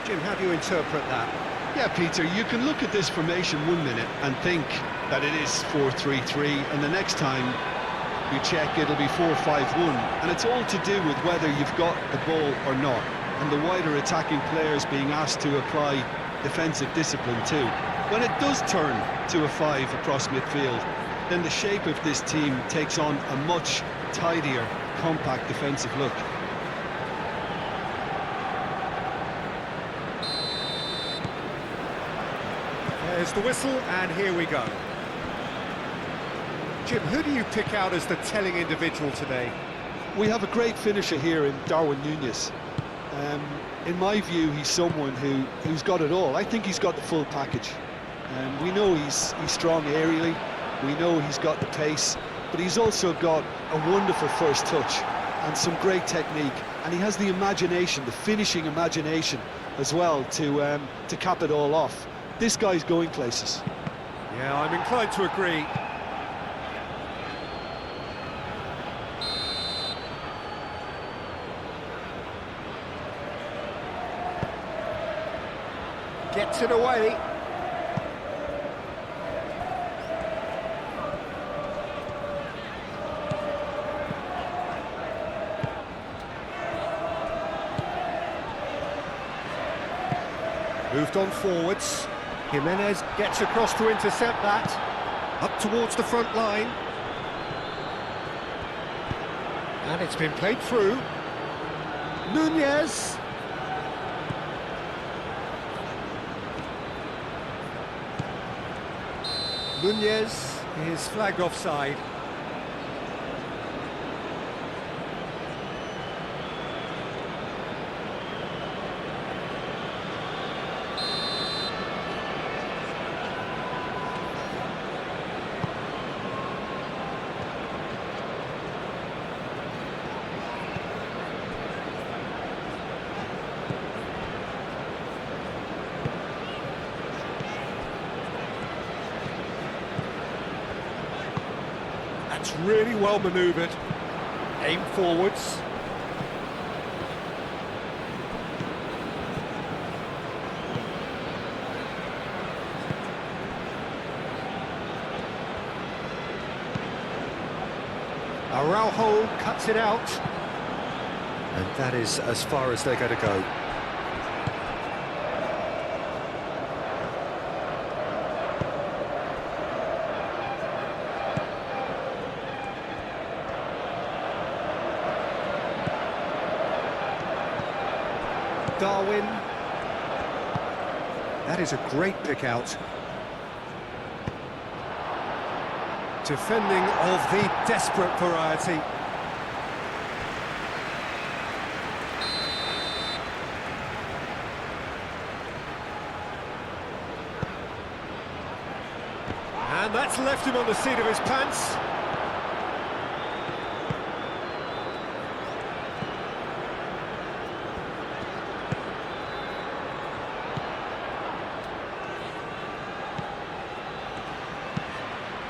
Jim, how do you interpret that? Yeah, Peter, you can look at this formation 1 minute and think that it is 4-3-3, and the next time you check it'll be 4-5-1, and it's all to do with whether you've got the ball or not, and the wider attacking players being asked to apply defensive discipline too. When it does turn to a 5 across midfield, then the shape of this team takes on a much tidier, compact defensive look. There's the whistle, and here we go. Jim, who do you pick out as the telling individual today? We have a great finisher here in Darwin Núñez. In my view, he's someone who's got it all. I think he's got the full package. We know he's strong aerially, we know he's got the pace, but he's also got a wonderful first touch and some great technique, and he has the imagination, the finishing imagination as well to cap it all off. This guy's going places. Yeah, I'm inclined to agree. Gets it away. Moved on forwards. Jimenez gets across to intercept that. Up towards the front line. And it's been played through. Núñez. Núñez is flagged offside. That's really well manoeuvred. Aim forwards. Araujo cuts it out. And that is as far as they're going to go. Darwin. That is a great pick out. Defending of the desperate variety. And that's left him on the seat of his pants.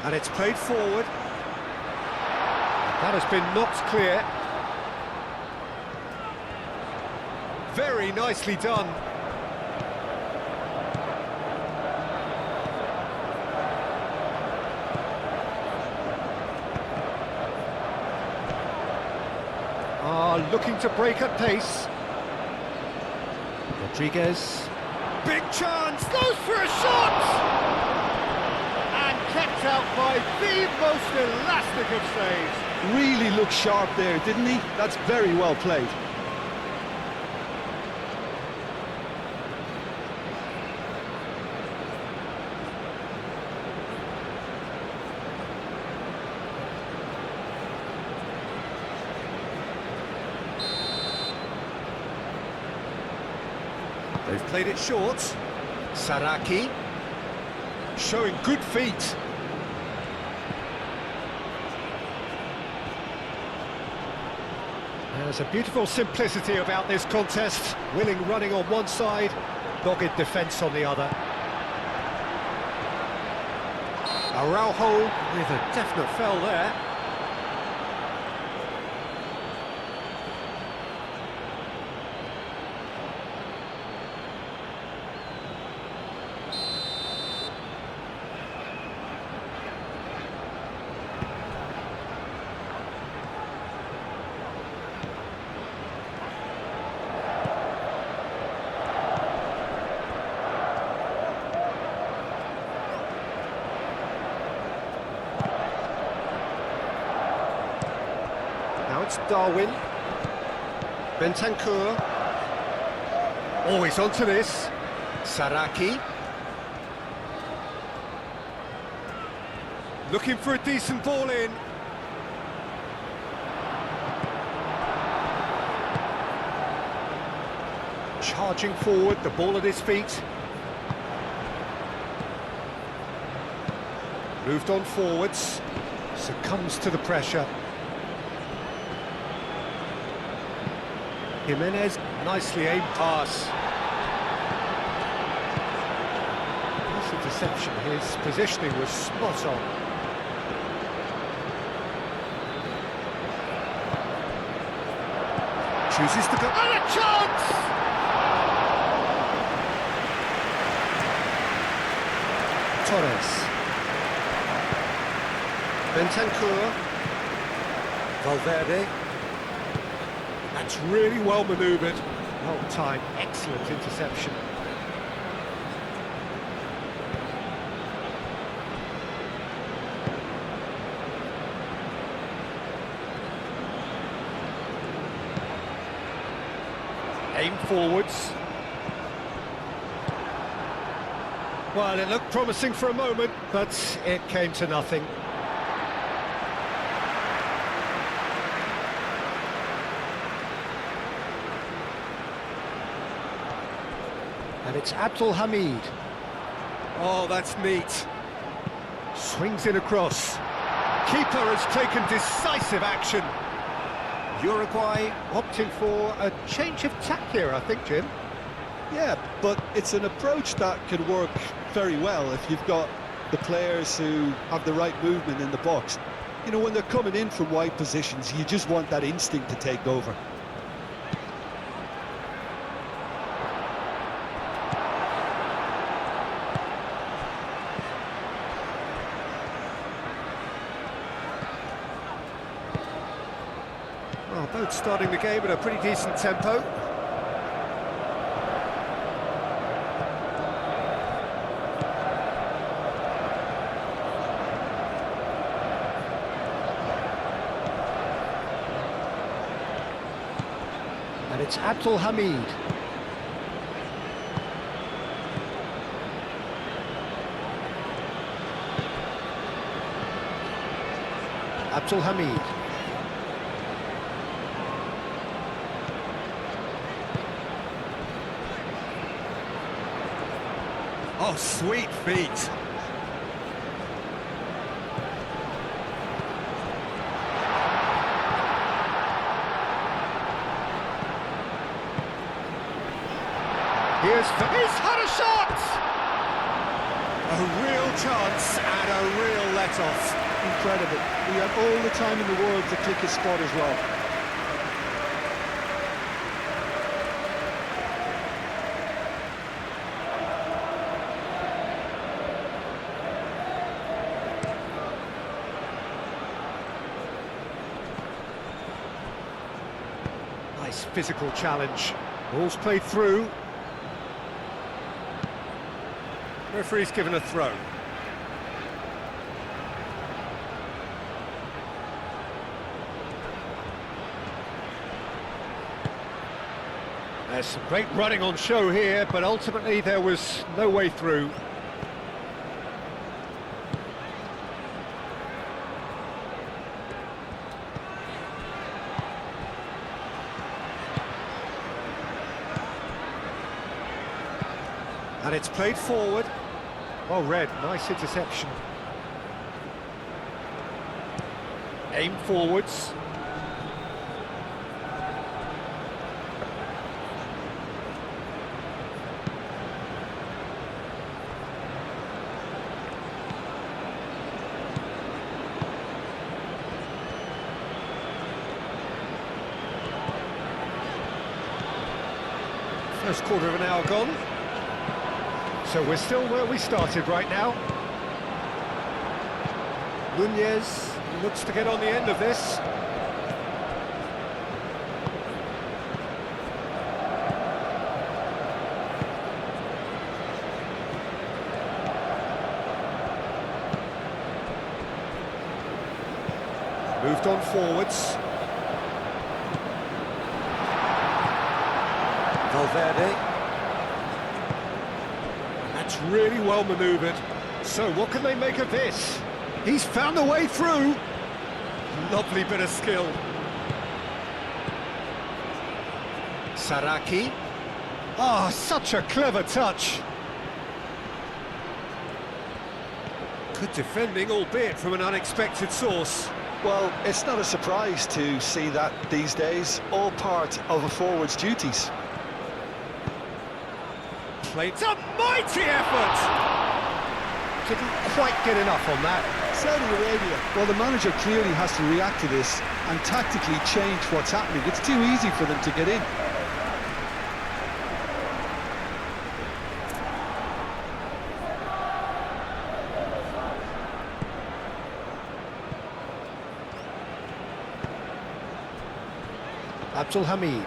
And it's played forward. That has been knocked clear. Very nicely done. Looking to break at pace. Rodriguez. Big chance, goes for a shot! Kept out by the most elastic of saves. Really looked sharp there, didn't he? That's very well played. They've played it short. Saraki. Showing good feet. There's a beautiful simplicity about this contest. Willing running on one side, dogged defence on the other. Araujo with a definite foul there. It's Darwin. Bentancur. Oh, he's onto this. Saraki. Looking for a decent ball in. Charging forward, the ball at his feet. Moved on forwards. Succumbs to the pressure. Jimenez, nicely aimed pass. Nice interception. His positioning was spot on. Chooses to go. And a chance! Torres. Bentancur. Valverde. That's really well manoeuvred. Well timed, excellent interception. Aim forwards. Well, it looked promising for a moment, but it came to nothing. And it's Abdul Hamid. Oh, that's neat. Swings it across. Keeper has taken decisive action. Uruguay opting for a change of tack here, I think, Jim. Yeah, but it's an approach that can work very well if you've got the players who have the right movement in the box. You know, when they're coming in from wide positions, you just want that instinct to take over. Well, both starting the game at a pretty decent tempo. And it's Abdul Hamid. Abdul Hamid. Oh, sweet feet. He's had a shot! A real chance and a real let-off. Incredible. We have all the time in the world to click his spot as well. Nice physical challenge. Ball's played through. Referee's given a throw. There's some great running on show here, but ultimately there was no way through. And it's played forward. Well read, nice interception. Aim forwards. First quarter of an hour gone. So we're still where we started right now. Nunez looks to get on the end of this. Moved on forwards. Valverde. That's really well manoeuvred. So what can they make of this? He's found a way through. Lovely bit of skill. Saraki. Oh, such a clever touch. Good defending, albeit from an unexpected source. Well, it's not a surprise to see that these days, all part of a forward's duties. It's a mighty effort! Didn't quite get enough on that. Saudi Arabia, well, the manager clearly has to react to this and tactically change what's happening. It's too easy for them to get in. Abdul Hamid.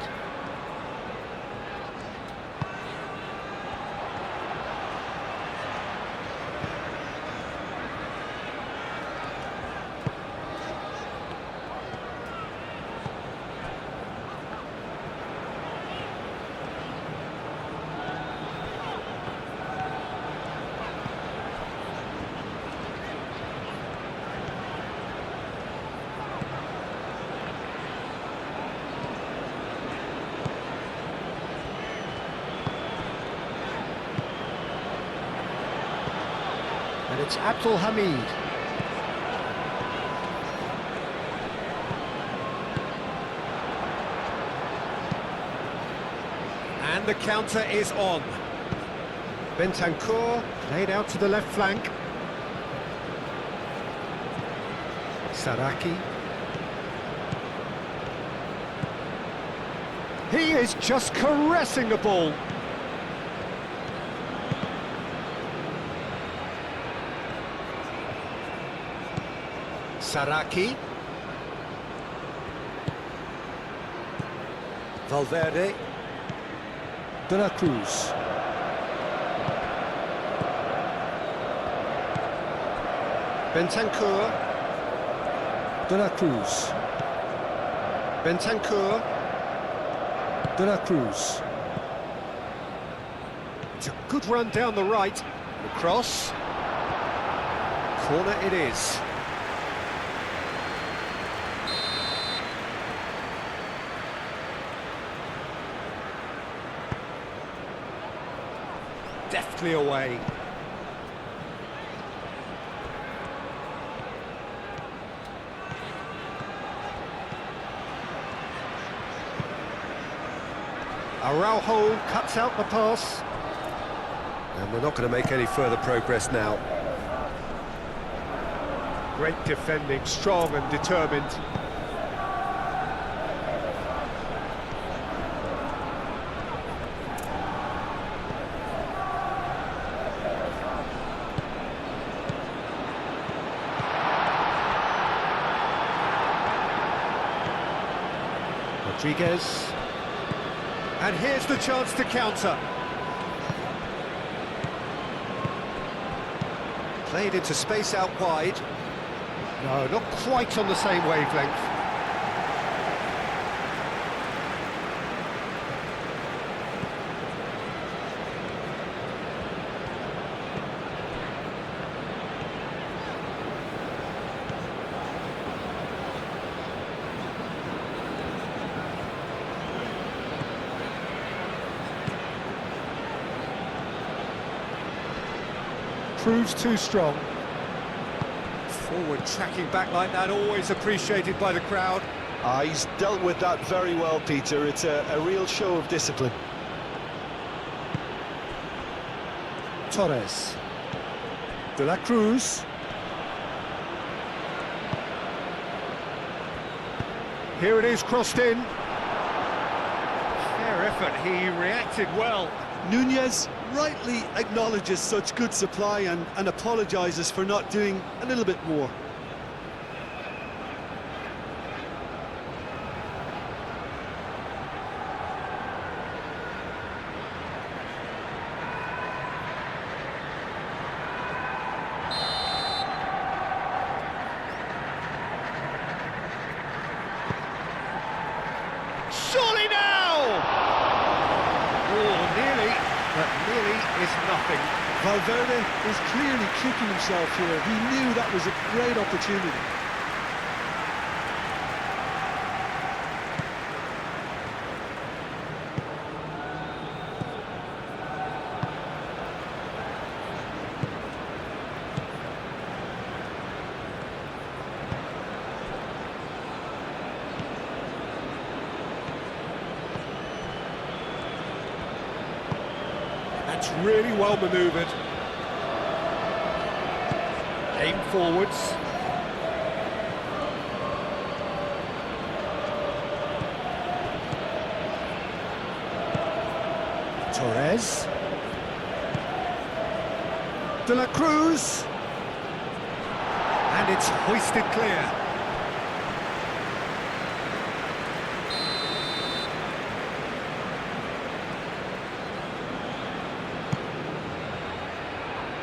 And it's Abdul Hamid. And the counter is on. Bentancur played out to the left flank. Saraki. He is just caressing the ball. Saraki. Valverde. De la Cruz. Bentancur. De la Cruz. Bentancur. De la Cruz. It's a good run down the right. The cross. Corner it is. Deftly away. Araujo cuts out the pass. And they're not going to make any further progress now. Great defending, strong and determined. Rodriguez. And here's the chance to counter. Played into space out wide. No, not quite on the same wavelength. Proves too strong. Forward tracking back like that, always appreciated by the crowd. He's dealt with that very well, Peter. It's a real show of discipline. Torres. De la Cruz. Here it is, crossed in. Fair effort, he reacted well. Nunez rightly acknowledges such good supply and apologises for not doing a little bit more. Surely now! is nothing. Valverde is clearly kicking himself here. He knew that was a great opportunity. That's really well manoeuvred. Aim forwards. Torres. De la Cruz. And it's hoisted clear.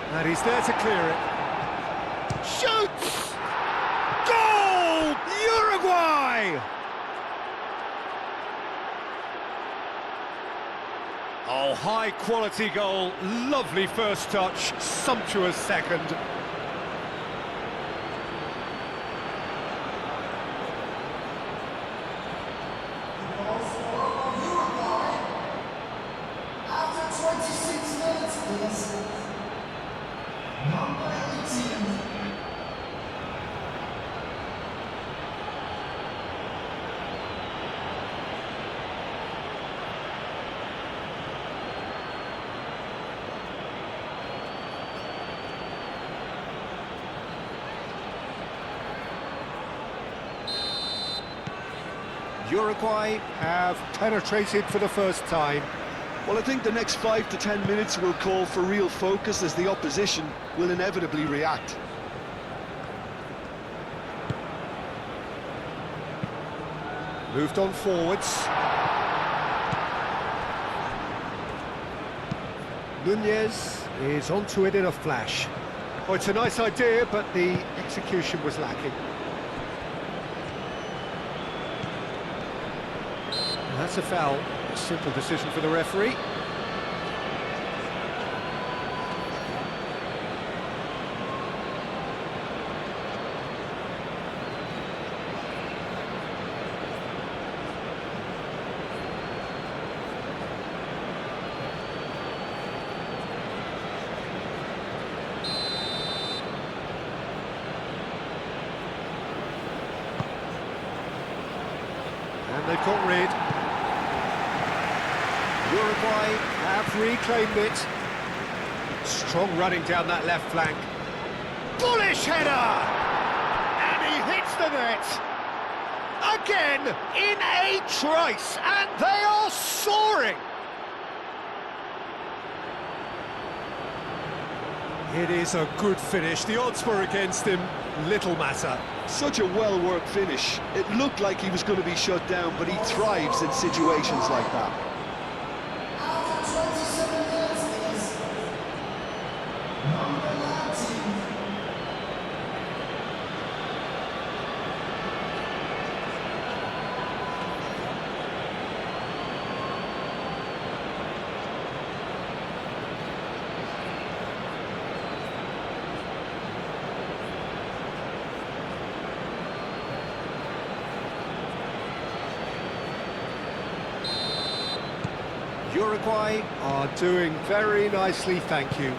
And he's there to clear it. Shoots! Goal! Uruguay! Oh, high-quality goal. Lovely first touch. Sumptuous second. After 26 minutes, please. Number 18. Uruguay have penetrated for the first time. Well, I think the next 5 to 10 minutes will call for real focus as the opposition will inevitably react. Moved on forwards. Nunez is onto it in a flash. Oh, it's a nice idea, but the execution was lacking. That's a foul. A simple decision for the referee. And they've got rid. Uruguay have reclaimed it. Strong running down that left flank. Bullish header! And he hits the net. Again, in a trice, and they are soaring. It is a good finish. The odds were against him. Little matter. Such a well-worked finish. It looked like he was going to be shut down, but he thrives in situations like that. After 27 minutes, please. Number 19. Uruguay are doing very nicely, thank you.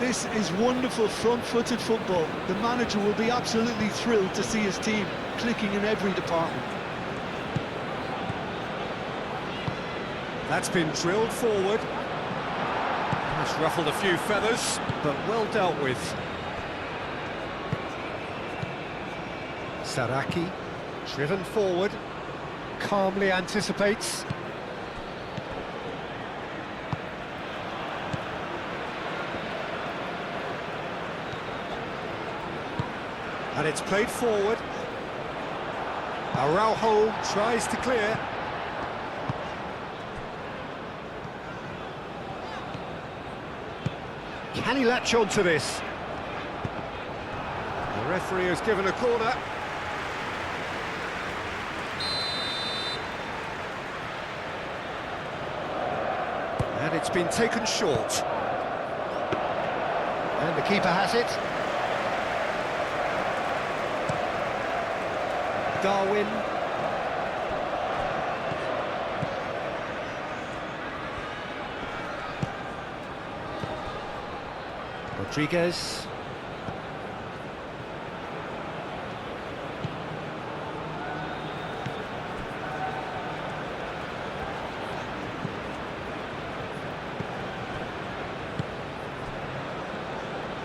This is wonderful front-footed football. The manager will be absolutely thrilled to see his team clicking in every department. That's been drilled forward. That's ruffled a few feathers, but well dealt with. Saraki, driven forward, calmly anticipates. And it's played forward. Araujo tries to clear. Can he latch on to this? The referee has given a corner. And it's been taken short. And the keeper has it. Darwin. Rodriguez.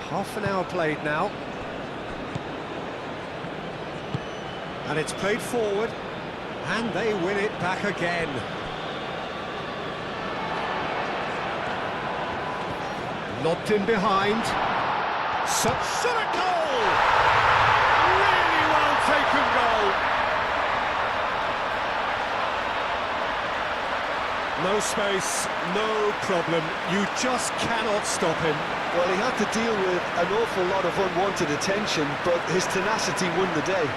Half an hour played now. And it's played forward, and they win it back again. Lobbed in behind. Such a goal! Really well taken goal. No space, no problem. You just cannot stop him. Well, he had to deal with an awful lot of unwanted attention, but his tenacity won the day.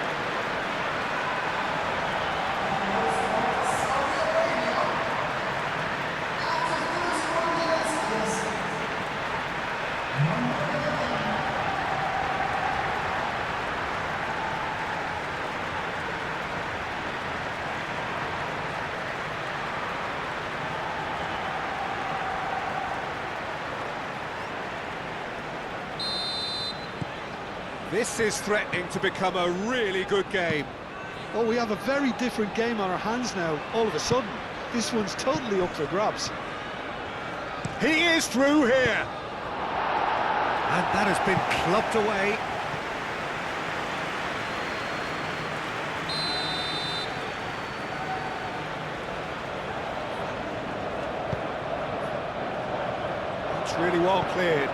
This is threatening to become a really good game. Oh, we have a very different game on our hands now, all of a sudden. This one's totally up for grabs. He is through here. And that has been clubbed away. It's really well cleared.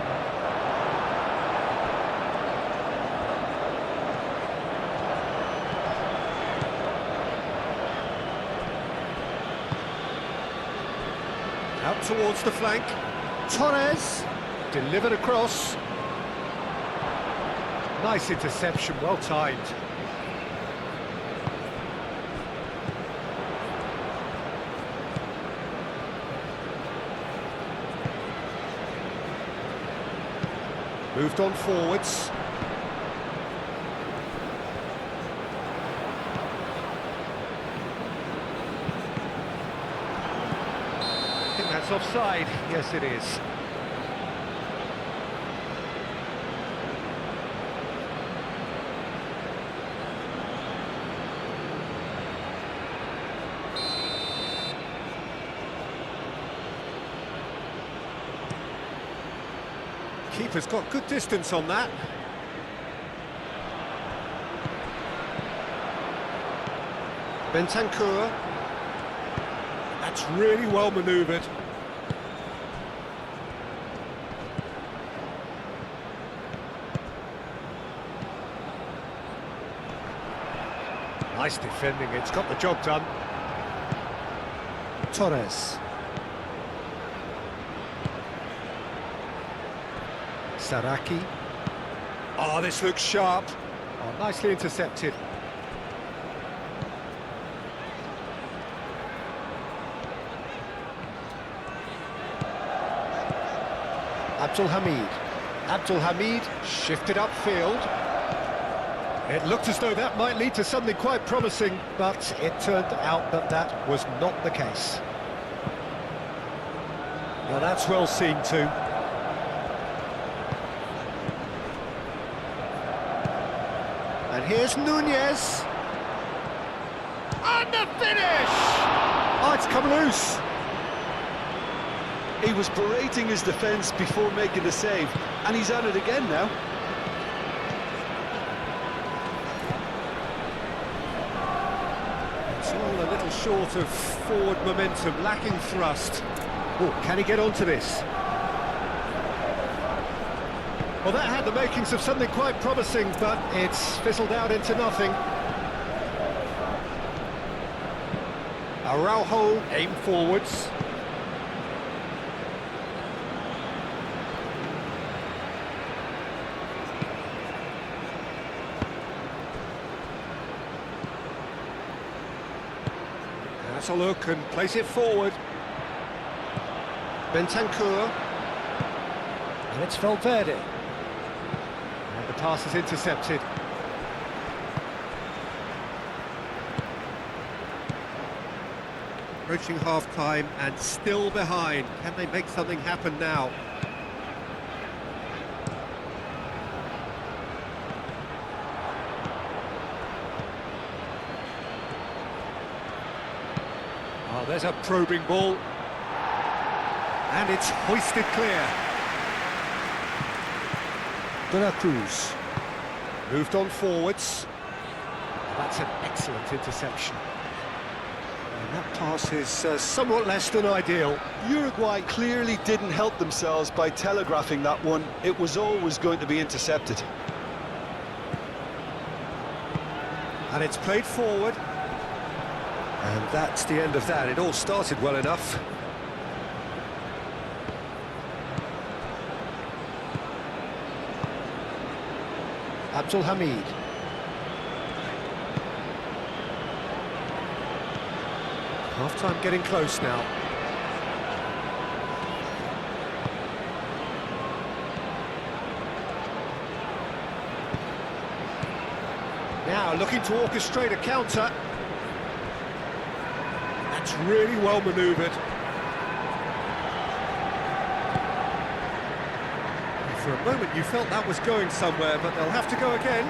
Out towards the flank. Torres delivered across. Nice interception, well timed. Moved on forwards. That's offside. Yes, it is. Keeper's got good distance on that. Bentancur. That's really well manoeuvred. Nice defending, it's got the job done. Torres. Saraki. Oh, this looks sharp. Oh, nicely intercepted. Abdul Hamid shifted upfield. It looked as though that might lead to something quite promising, but it turned out that that was not the case. Now that's well seen too. And here's Nunez. And the finish! Oh, it's come loose. He was berating his defence before making the save, and he's at it again now. It's all a little short of forward momentum, lacking thrust. Oh, can he get onto this? Well, that had the makings of something quite promising, but it's fizzled out into nothing. Araujo aim forwards. That's a look and place it forward. Bentancur. And it's Valverde. And the pass is intercepted. Approaching half-time and still behind. Can they make something happen now? Oh, there's a probing ball. And it's hoisted clear. De La Cruz. Moved on forwards. That's an excellent interception. And that pass is somewhat less than ideal. Uruguay clearly didn't help themselves by telegraphing that one. It was always going to be intercepted. And it's played forward. And that's the end of that. It all started well enough. Abdul Hamid. Half-time getting close now. Now looking to orchestrate a counter. That's really well manoeuvred. For a moment you felt that was going somewhere, but they'll have to go again.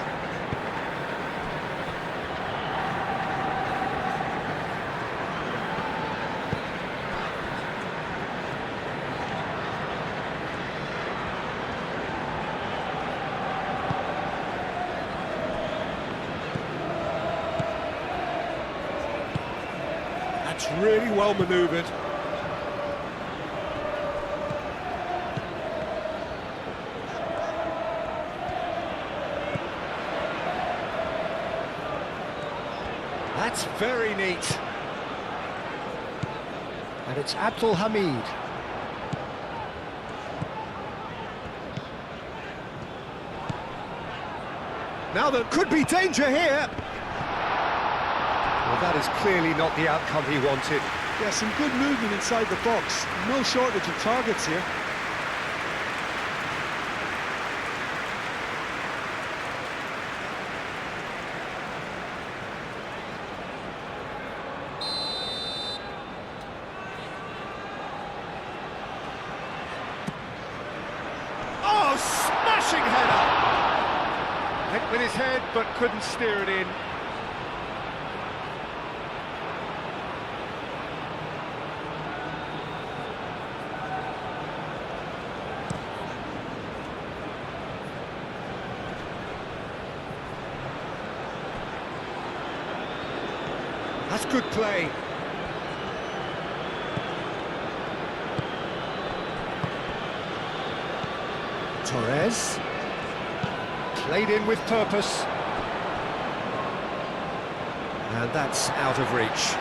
That's really well manoeuvred. That's very neat. And it's Abdul Hamid. Now there could be danger here. Well, that is clearly not the outcome he wanted. Yeah, some good movement inside the box. No shortage of targets here. Oh, smashing header! Hit with his head, but couldn't steer it in. That's good play. Torres. Played in with purpose. And that's out of reach.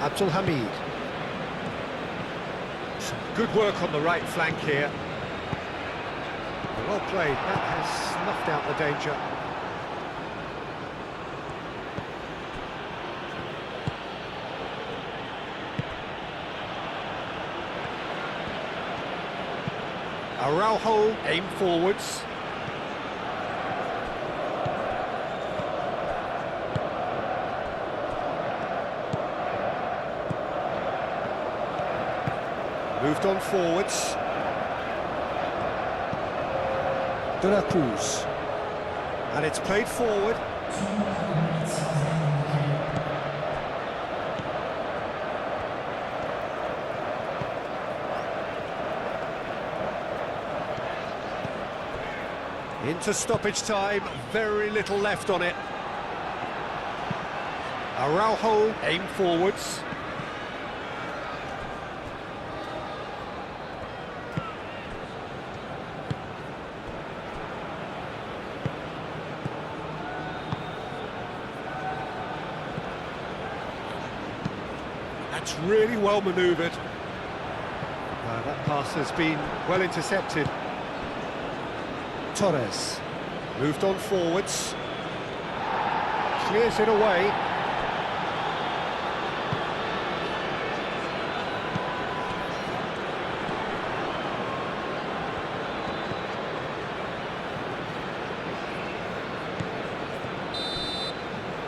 Abdul Hamid. Some good work on the right flank here. Well played, that has snuffed out the danger. Araujo aimed forwards. Moved on forwards. De La Cruz. And it's played forward. Into stoppage time, very little left on it. Araujo aimed forwards. That's really well manoeuvred. That pass has been well intercepted. Torres. Moved on forwards. Clears it away.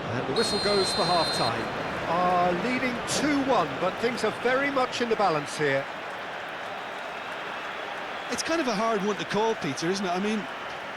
And the whistle goes for half-time. Leading 2-1, but things are very much in the balance here. It's kind of a hard one to call, Peter, isn't it? I mean,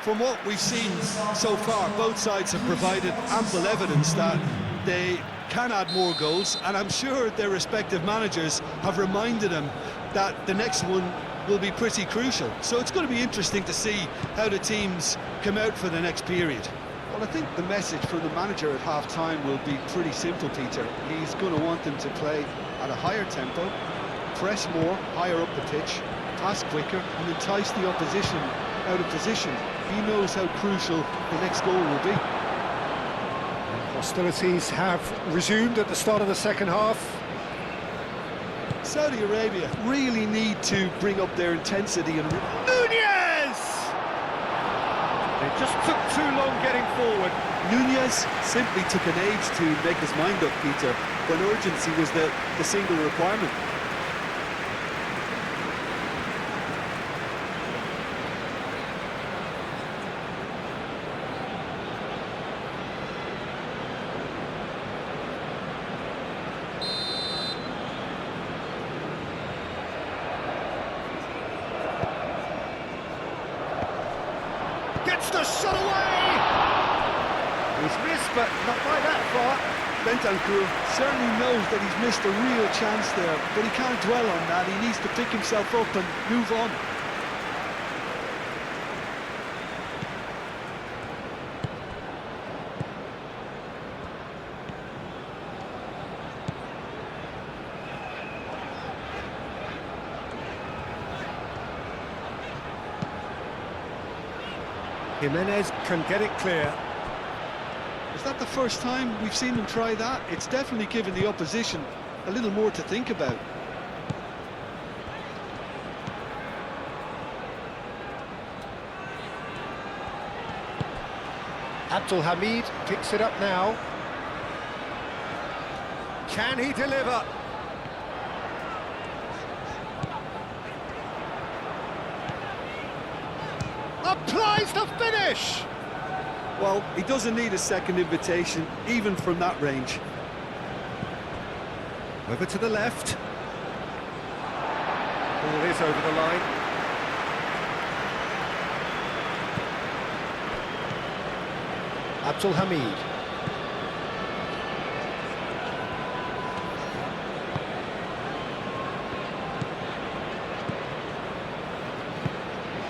from what we've seen so far, both sides have provided ample evidence that they can add more goals, and I'm sure their respective managers have reminded them that the next one will be pretty crucial. So it's going to be interesting to see how the teams come out for the next period. Well, I think the message from the manager at half-time will be pretty simple, Peter. He's going to want them to play at a higher tempo, press more, higher up the pitch, pass quicker, and entice the opposition out of position. He knows how crucial the next goal will be. Hostilities have resumed at the start of the second half. Saudi Arabia really need to bring up their intensity and... Nunez! It just took too long getting forward. Nunez simply took an age to make his mind up, Peter, when urgency was the single requirement. Gets the shot away! He's missed, but not by that far. Bentancur certainly knows that he's missed a real chance there, but he can't dwell on that. He needs to pick himself up and move on. Jimenez can get it clear. Is that the first time we've seen them try that? It's definitely given the opposition a little more to think about. Abdulhamid picks it up now. Can he deliver? Applies the finish! Well, he doesn't need a second invitation, even from that range. Over to the left. Ball is over the line. Abdulhamid.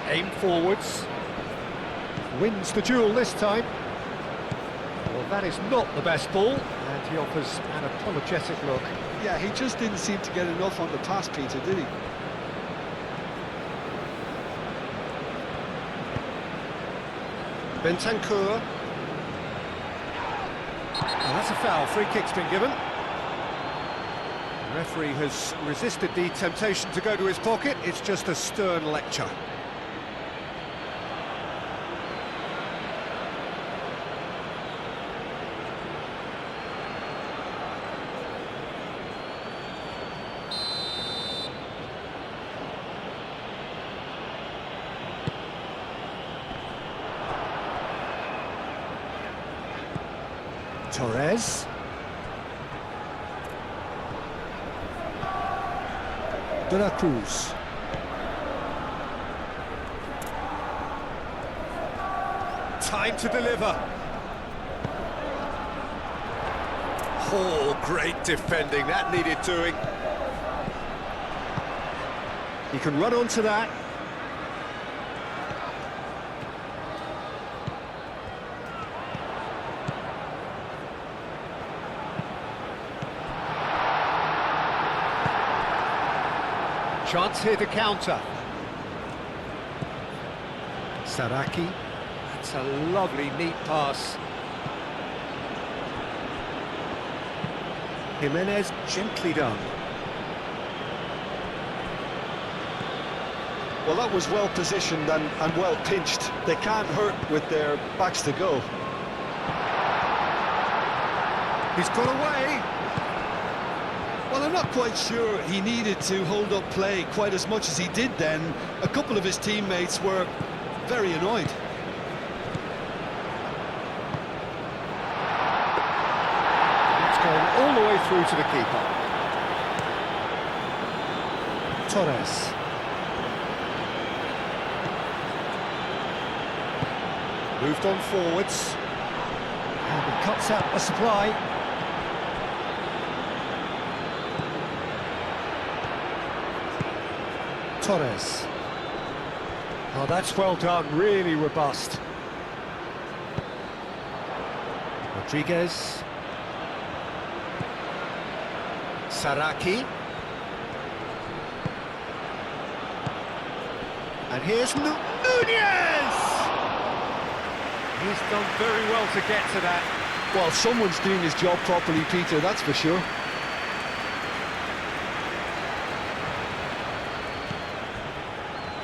Aim forwards. Wins the duel this time. Well, that is not the best ball, and he offers an apologetic look. Yeah, he just didn't seem to get enough on the pass, Peter, did he? Bentancur. Oh, that's a foul. Free kick's been given. The referee has resisted the temptation to go to his pocket. It's just a stern lecture. Torres. De la Cruz. Time to deliver. Oh, great defending. That needed doing. He can run onto that. Chance here to counter. Saraki. That's a lovely, neat pass. Jimenez, gently done. Well, that was well positioned and well pinched. They can't hurt with their backs to goal. He's got away. Well, I'm not quite sure he needed to hold up play quite as much as he did then. A couple of his teammates were very annoyed. It's going all the way through to the keeper. Torres. Moved on forwards. And he cuts out the supply. Torres. Oh, that's well done, really robust. Rodriguez. Saraki. And here's Nunez! He's done very well to get to that. Well, someone's doing his job properly, Peter, that's for sure.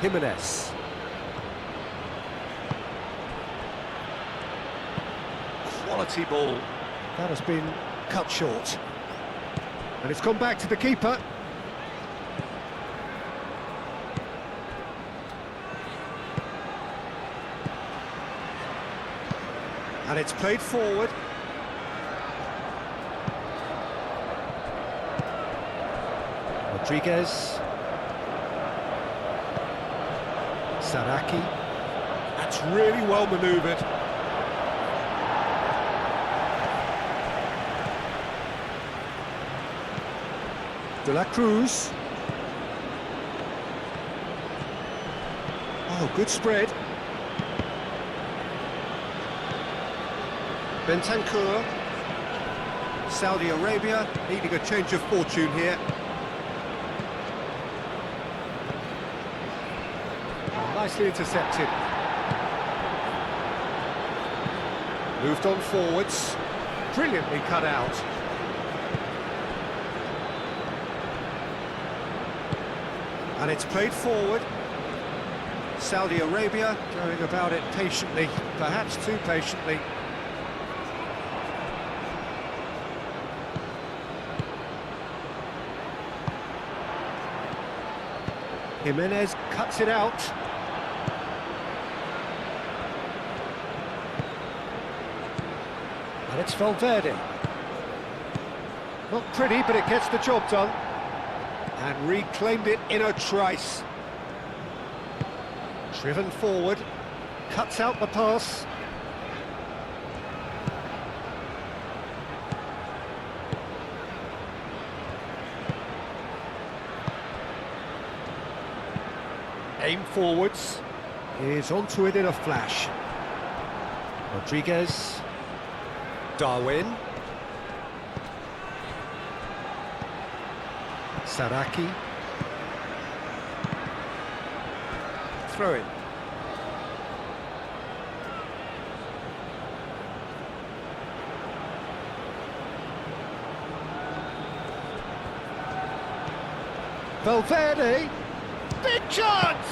Jimenez. Quality ball. That has been cut short. And it's gone back to the keeper. And it's played forward. Rodriguez. Saraki. That's really well manoeuvred. De la Cruz. Oh, good spread. Bentancur. Saudi Arabia needing a change of fortune here. Nicely intercepted. Moved on forwards. Brilliantly cut out. And it's played forward. Saudi Arabia going about it patiently, perhaps too patiently. Jimenez cuts it out. And it's Valverde. Not pretty, but it gets the job done. And reclaimed it in a trice. Driven forward. Cuts out the pass. Aim forwards. Is onto it in a flash. Rodriguez. Darwin. Saraki. Throw in. Valverde. Big chance!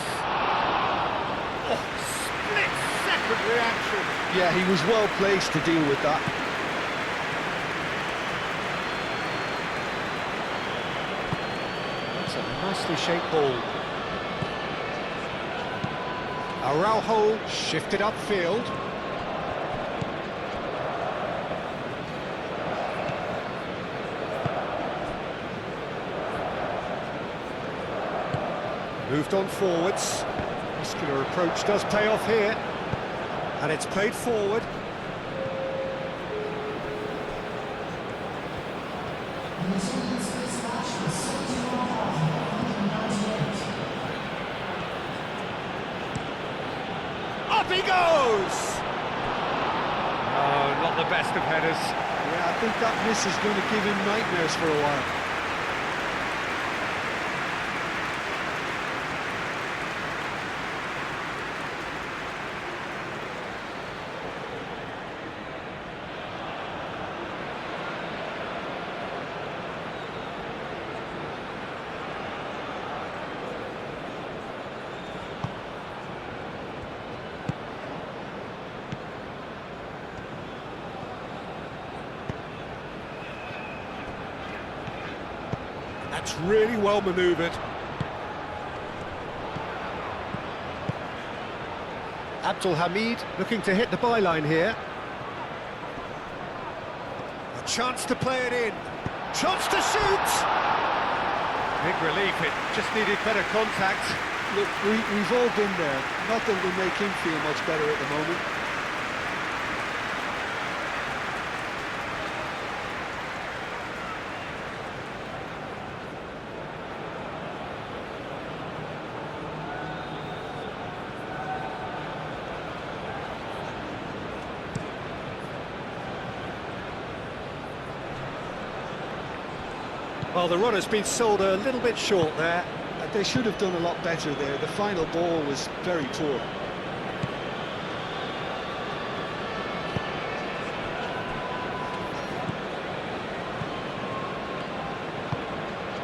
Oh, split-second reaction. Yeah, he was well placed to deal with that. That's a nicely shaped ball. Araujo shifted upfield. Moved on forwards. Muscular approach does pay off here. And it's played forward. And the Champions Space match was 71,198. Up he goes! Oh, not the best of headers. Yeah, I think that miss is going to give him nightmares for a while. That's really well manoeuvred. Abdul Hamid looking to hit the byline here. A chance to play it in. Chance to shoot! Big relief, it just needed better contact. Look, we've all been there. Nothing will make him feel much better at the moment. Well, the run has been sold a little bit short there. They should have done a lot better there. The final ball was very poor.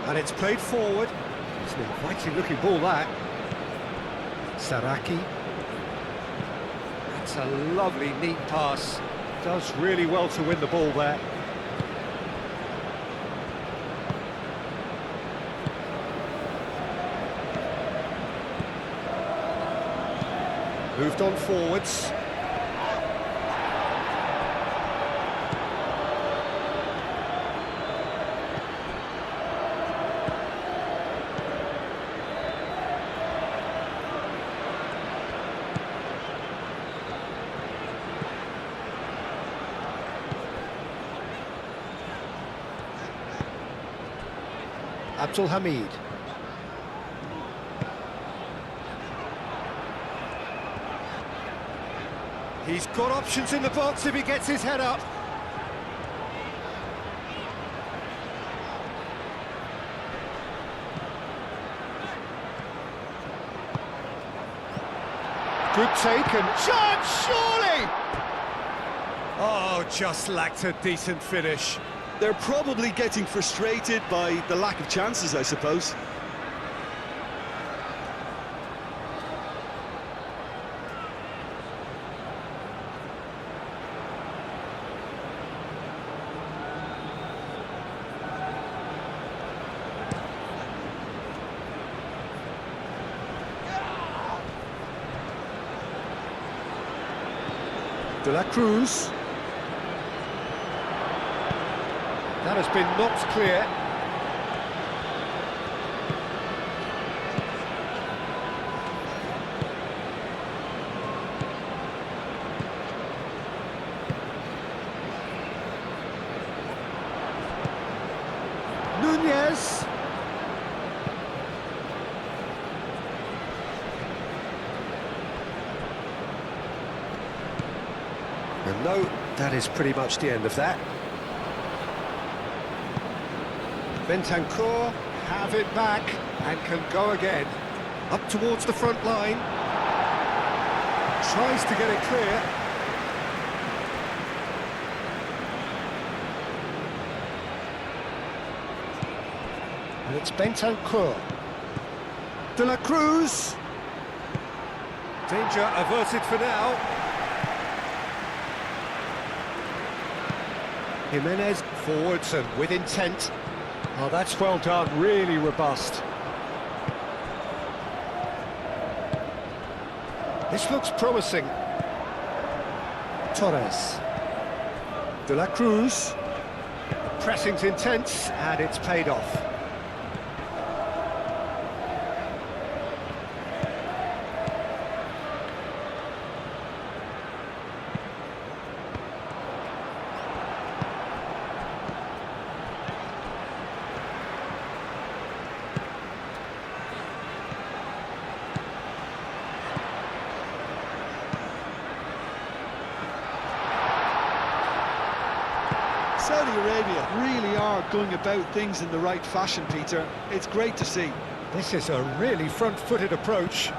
And it's played forward. It's an inviting looking ball, that. Saraki. That's a lovely, neat pass. Does really well to win the ball there. Moved on forwards. Abdul Hamid. He's got options in the box if he gets his head up. Good take and chance, surely! Oh, just lacked a decent finish. They're probably getting frustrated by the lack of chances, I suppose. De la Cruz. That has been knocked clear. Nunez. And no, that is pretty much the end of that. Bentancur have it back and can go again. Up towards the front line. Tries to get it clear. And it's Bentancur. De la Cruz. Danger averted for now. Jimenez forwards and with intent. Oh, that's well done, really robust. This looks promising. Torres. De la Cruz. The pressing's intense and it's paid off. Saudi Arabia really are going about things in the right fashion, Peter. It's great to see. This is a really front-footed approach.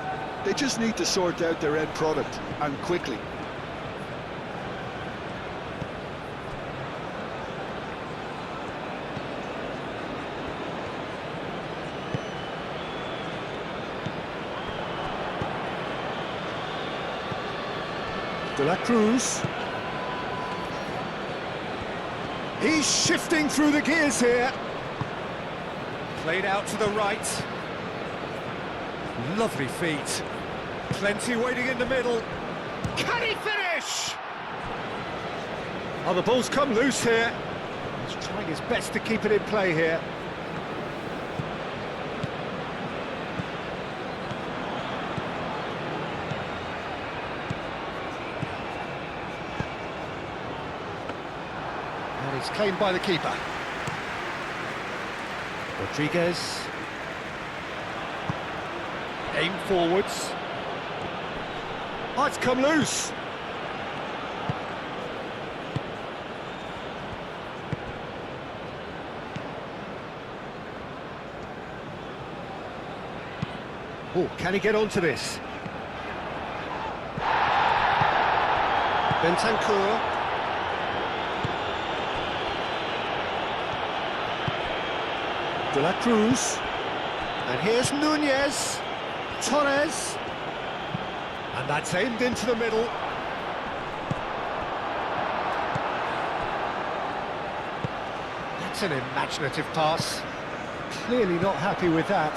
They just need to sort out their end product, and quickly. De la Cruz. He's shifting through the gears here. Played out to the right. Lovely feet. Plenty waiting in the middle. Can he finish? Oh, the ball's come loose here. He's trying his best to keep it in play here. And it's claimed by the keeper. Rodriguez. Aim forwards. Oh, it's come loose. Oh, can he get onto this? Bentancur. De la Cruz. And here's Nunez. Torres. And that's aimed into the middle. That's an imaginative pass. Clearly not happy with that.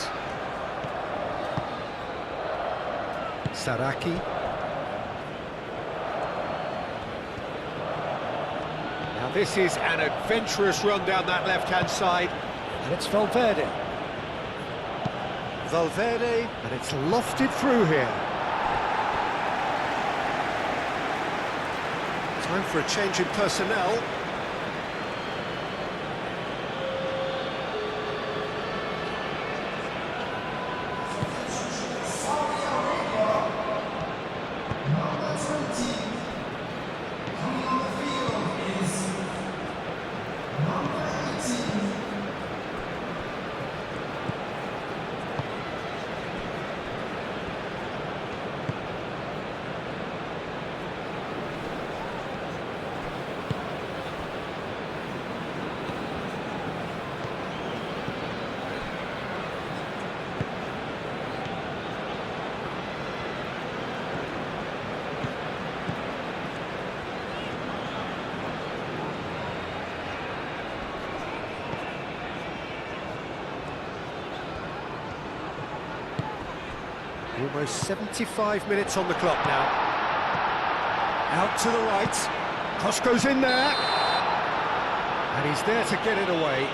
Saraki. Now this is an adventurous run down that left-hand side. And it's Valverde. Valverde, and it's lofted through here. Time for a change in personnel. Number 20. Coming on the field is number 18. Almost 75 minutes on the clock now. Out to the right. Cross goes in there. And he's there to get it away.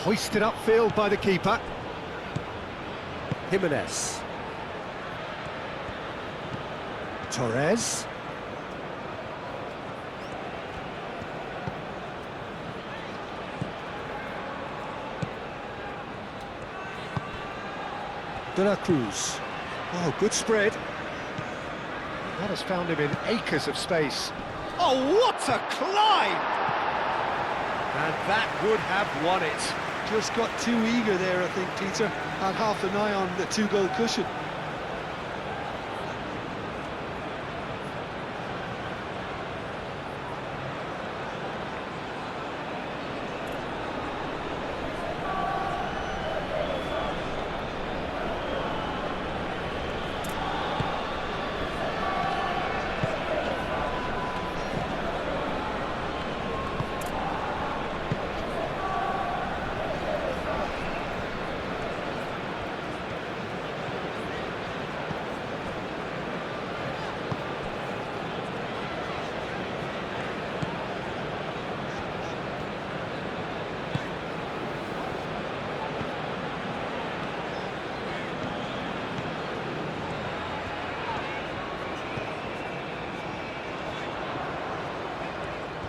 Hoisted upfield by the keeper. Jimenez. Torres. De la Cruz. Oh, good spread. That has found him in acres of space. Oh, what a climb! And that would have won it. Just got too eager there, I think, Peter. Had half an eye on the two-goal cushion.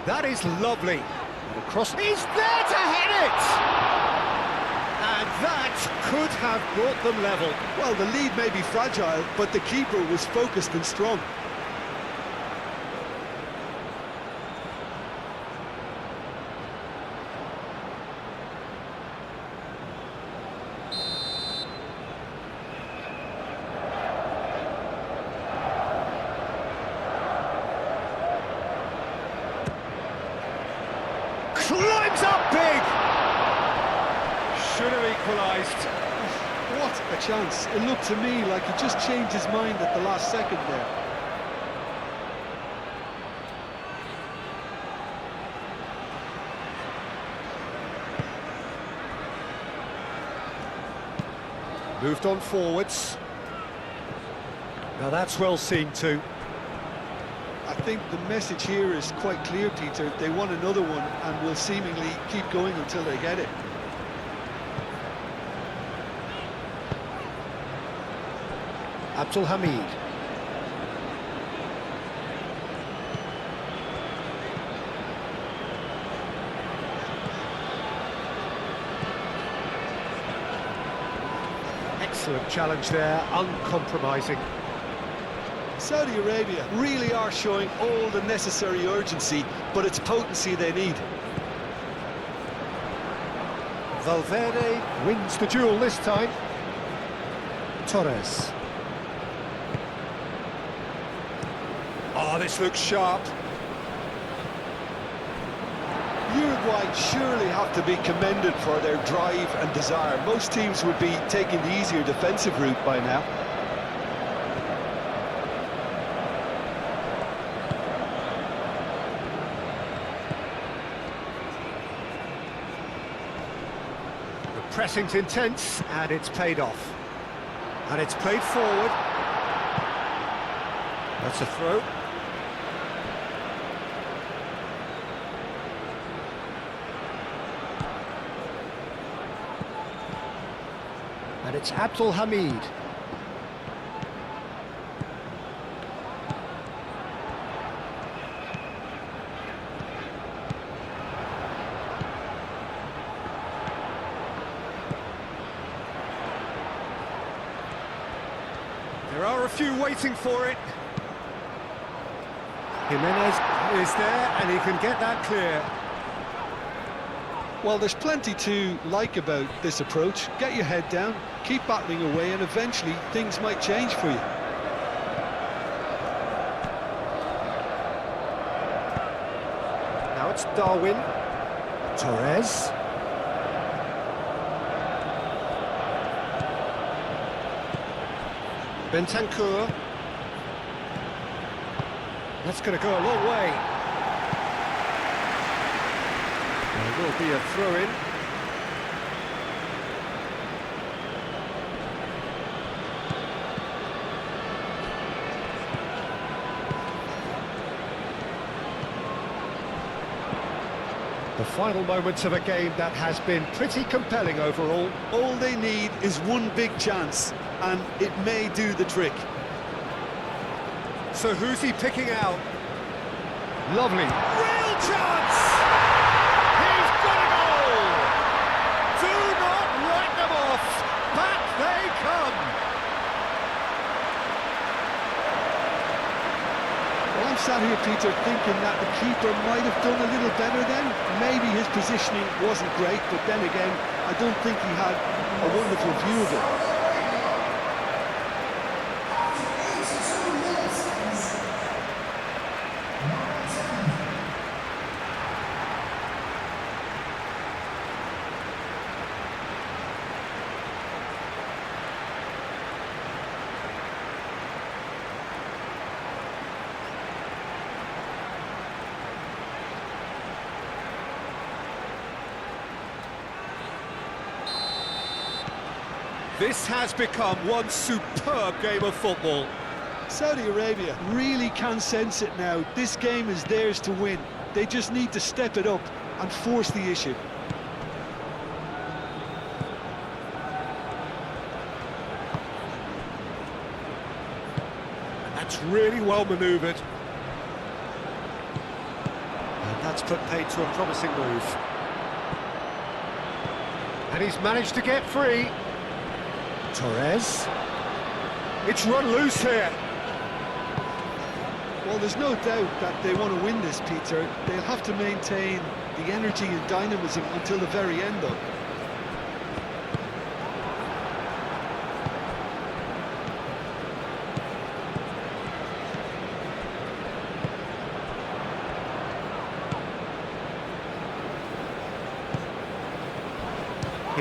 That is lovely. And across, he's there to hit it! And that could have brought them level. Well, the lead may be fragile, but the keeper was focused and strong. Climbs up big! Should have equalised. What a chance. It looked to me like he just changed his mind at the last second there. Moved on forwards. Now that's well seen too. I think the message here is quite clear, Peter. They want another one and will seemingly keep going until they get it. Abdul Hamid. Excellent challenge there, uncompromising. Saudi Arabia really are showing all the necessary urgency, but it's potency they need. Valverde wins the duel this time. Torres. Oh, this looks sharp. Uruguay surely have to be commended for their drive and desire. Most teams would be taking the easier defensive route by now. The pressing's intense, and it's paid off. And it's played forward. That's a throw. And it's Abdul Hamid. There are a few waiting for it. Jimenez is there, and he can get that clear. Well, there's plenty to like about this approach. Get your head down, keep battling away, and eventually things might change for you. Now it's Darwin. Torres. Bentancur. That's going to go a long way. There will be a throw-in. The final moments of a game that has been pretty compelling overall. All they need is one big chance, and it may do the trick. So who's he picking out? Lovely. Real chance! He's got a goal! Do not write them off! Back they come! Well, I'm sat here, Peter, thinking that the keeper might have done a little better then. Maybe his positioning wasn't great, but then again, I don't think he had a wonderful view of it. This has become one superb game of football. Saudi Arabia really can sense it now. This game is theirs to win. They just need to step it up and force the issue. That's really well manoeuvred. And that's put paid to a promising move. And he's managed to get free. Torres. It's run loose here. Well, there's no doubt that they want to win this, Peter. They'll have to maintain the energy and dynamism until the very end, though.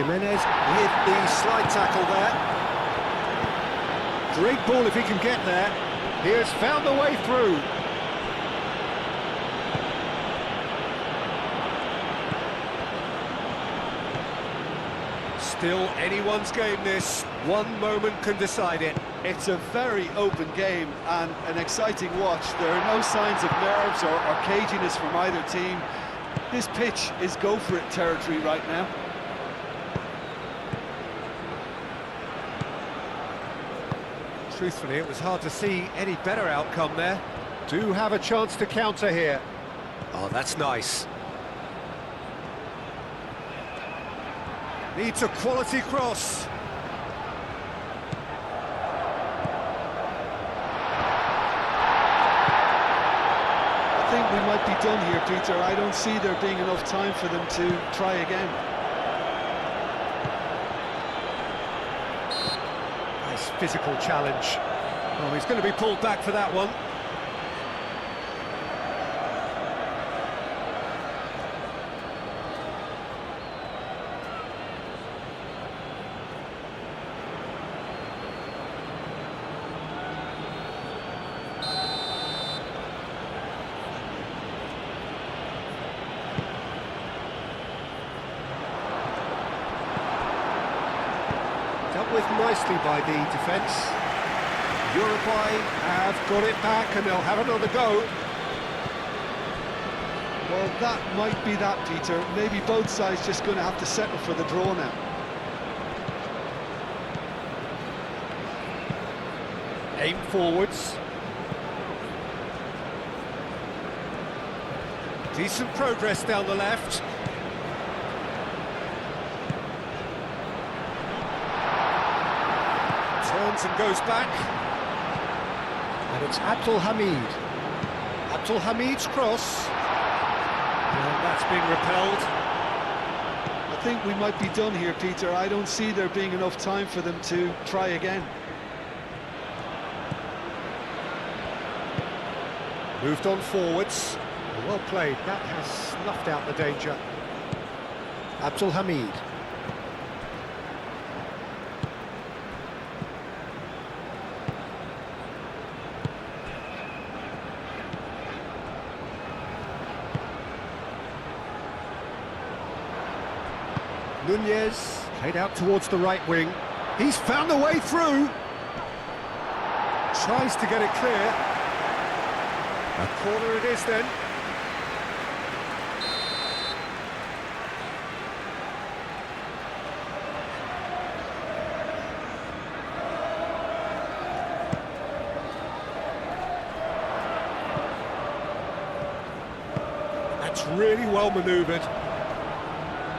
Jimenez with the slide tackle there. Great ball if he can get there. He has found the way through. Still anyone's game this. One moment can decide it. It's a very open game and an exciting watch. There are no signs of nerves or caginess from either team. This pitch is go-for-it territory right now. Truthfully, it was hard to see any better outcome there. Do have a chance to counter here. Oh, that's nice. Needs a quality cross. I think we might be done here, Peter. I don't see there being enough time for them to try again. Nice physical challenge. Oh, he's going to be pulled back for that one. Dealt with nicely by the defence. Uruguay have got it back and they'll have another go. Well, that might be that, Peter. Maybe both sides just going to have to settle for the draw now. Aim forwards. Decent progress down the left. Turns and goes back. And it's Abdul Hamid. Abdul Hamid's cross. And that's being repelled. I think we might be done here, Peter. I don't see there being enough time for them to try again. Moved on forwards. Well played. That has snuffed out the danger. Abdul Hamid. Nunez played out towards the right wing. He's found a way through. Tries to get it clear. A corner it is then. That's really well manoeuvred.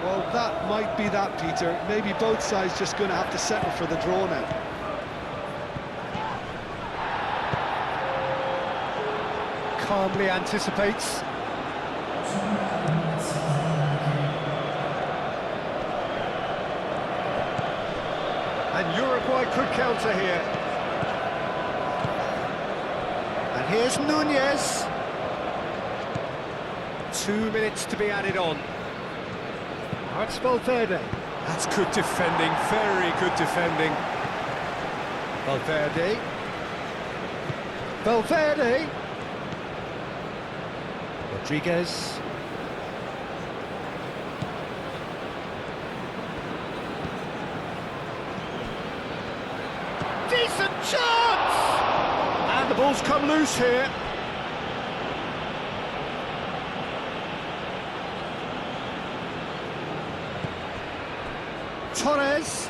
Well, that might be that, Peter. Maybe both sides just going to have to settle for the draw now. Calmly anticipates. And Uruguay could counter here. And here's Nunez. 2 minutes to be added on. Now it's Valverde. That's good defending, very good defending. Valverde. Valverde. Rodriguez. Decent chance! And the ball's come loose here. Torres.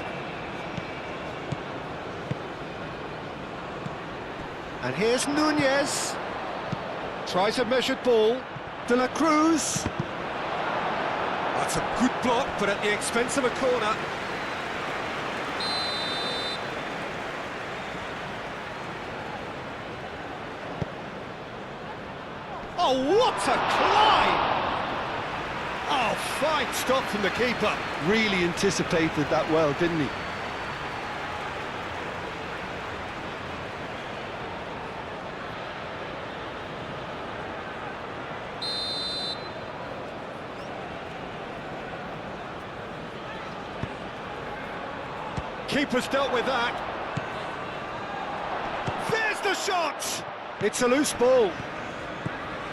And here's Nunez. Tries a measured ball. De la Cruz. That's a good block, but at the expense of a corner. Oh, what a climb! Oh, fine stop from the keeper. Really anticipated that well, didn't he? keeper's dealt with that. There's the shot! It's a loose ball.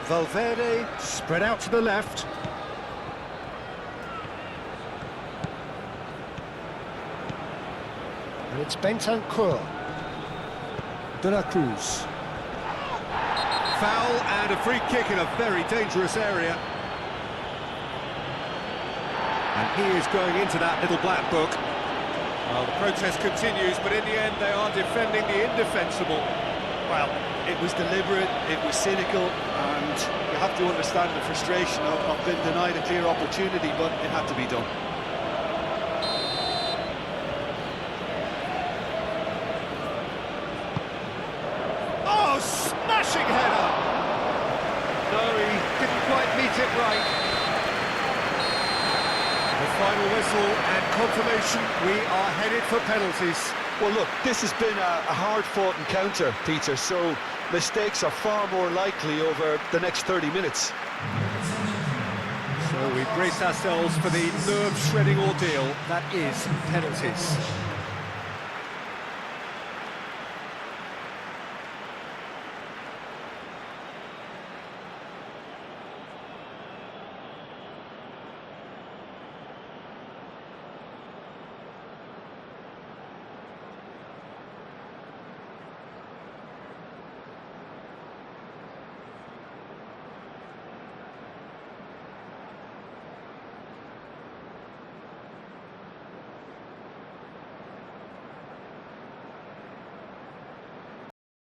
Valverde spread out to the left. And it's Bentancur. De la Cruz. Foul and a free kick in a very dangerous area. And he is going into that little black book. Well, the protest continues, but in the end they are defending the indefensible. Well, it was deliberate, it was cynical, and you have to understand the frustration of being denied a clear opportunity, but it had to be done. Oh, smashing header! No, he didn't quite meet it right. The final whistle and confirmation, we are headed for penalties. Well, look, this has been a hard-fought encounter, Peter, so mistakes are far more likely over the next 30 minutes. So we brace ourselves for the nerve-shredding ordeal that is penalties.